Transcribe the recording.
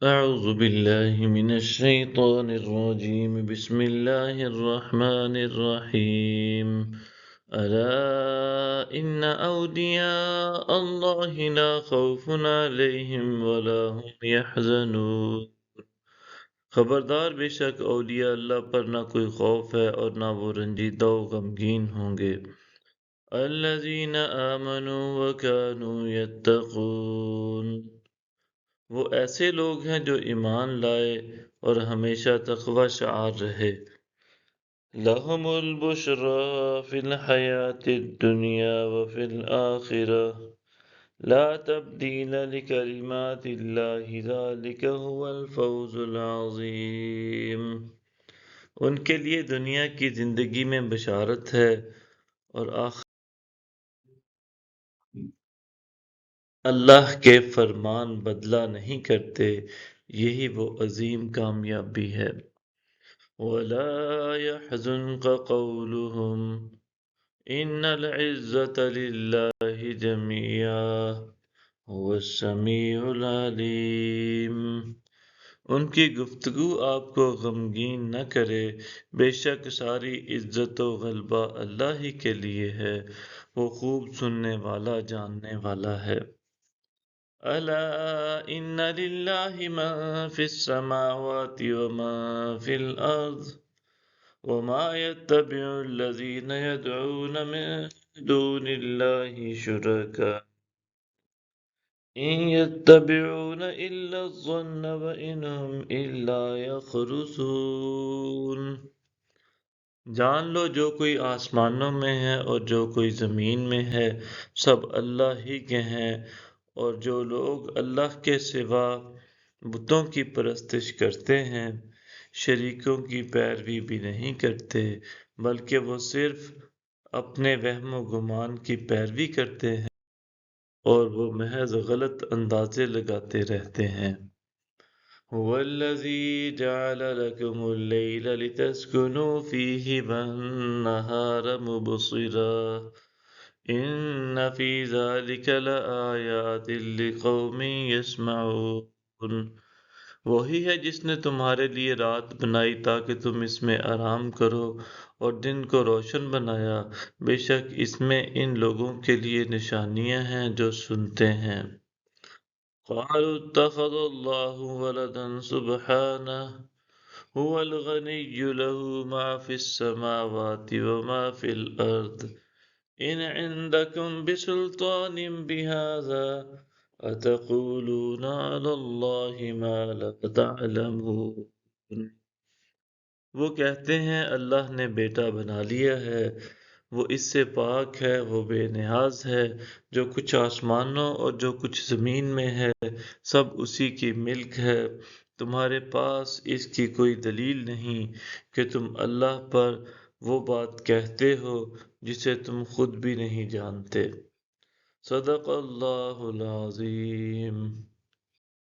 أعوذ بالله من الشيطان الرجيم بسم الله الرحمن الرحيم ألا إن أولياء الله لا خوف عليهم ولا هم يحزنون خبردار بے شک اولیاء اللہ پر نہ کوئی خوف ہے اور نہ وہ رنجیدہ و غمگین ہوں گے الذين آمنوا وكانوا يتقون وہ ایسے لوگ ہیں جو ایمان لائے اور ہمیشہ تقوی شعار رہے لَهُمُ الْبُشْرَى فِي الْحَيَاةِ الدُّنْيَا وَفِي الْآخِرَةِ لَا تَبْدِيلَ لِكَلِمَاتِ اللَّهِ ذَلِكَ هُوَ الْفَوْزُ الْعَظِيمُ ان کے لیے دنیا کی زندگی میں بشارت ہے اور آخر اللہ کے فرمان بدلہ نہیں کرتے یہی وہ عظیم کامیابی ہے وَلَا يَحْزُنْكَ قَوْلُهُمْ إِنَّ الْعِزَّةَ لِلَّهِ جَمِيعًا هُوَ السَّمِيعُ الْعَلِيمُ ان کی گفتگو آپ کو غمگین نہ کرے بے شک ساری عزت و غلبہ اللہ ہی کے لیے ہے وہ خوب سننے والا جاننے والا ہے ألا إن لله ما في السماوات وما في الأرض وما يتبع الذين يدعون من دون الله شركاء إن يتبعون إلا الظن وإن هم إلا يخرصون جان لو جو کوئی آسمانوں میں ہے اور جو کوئی زمین میں ہے سب اللہ ہی کے ہیں اور جو لوگ اللہ کے سوا بتوں کی پرستش کرتے ہیں شریکوں کی پیروی بھی نہیں کرتے بلکہ وہ صرف اپنے وہم و گمان کی پیروی کرتے ہیں اور وہ محض غلط اندازے لگاتے رہتے ہیں هو الذي جعل لكم الليل لتسكنوا فيه والنهار مبصرا إن في ذلك لآيات لقوم يسمعون وہی ہے جس نے تمہارے لیے رات بنائی تاکہ تم اس میں آرام کرو اور دن کو روشن بنایا بے شک اس میں ان لوگوں کے لیے نشانیاں ہیں جو سنتے ہیں قالوا اتخذ الله ولدا سبحانه هو الغني له ما في السماوات وما في الأرض إن عندكم بسلطان بهذا أتقولون على الله ما لا تعلمون وہ کہتے ہیں اللہ نے بیٹا بنا لیا ہے وہ اس سے پاک ہے وہ بے نیاز ہے جو کچھ آسمانوں اور جو کچھ زمین میں ہے سب اسی کی ملک ہے تمہارے پاس اس کی کوئی دلیل نہیں کہ تم اللہ پر وہ بات کہتے ہو جسے تم خود بھی نہیں جانتے صدق اللہ العظیم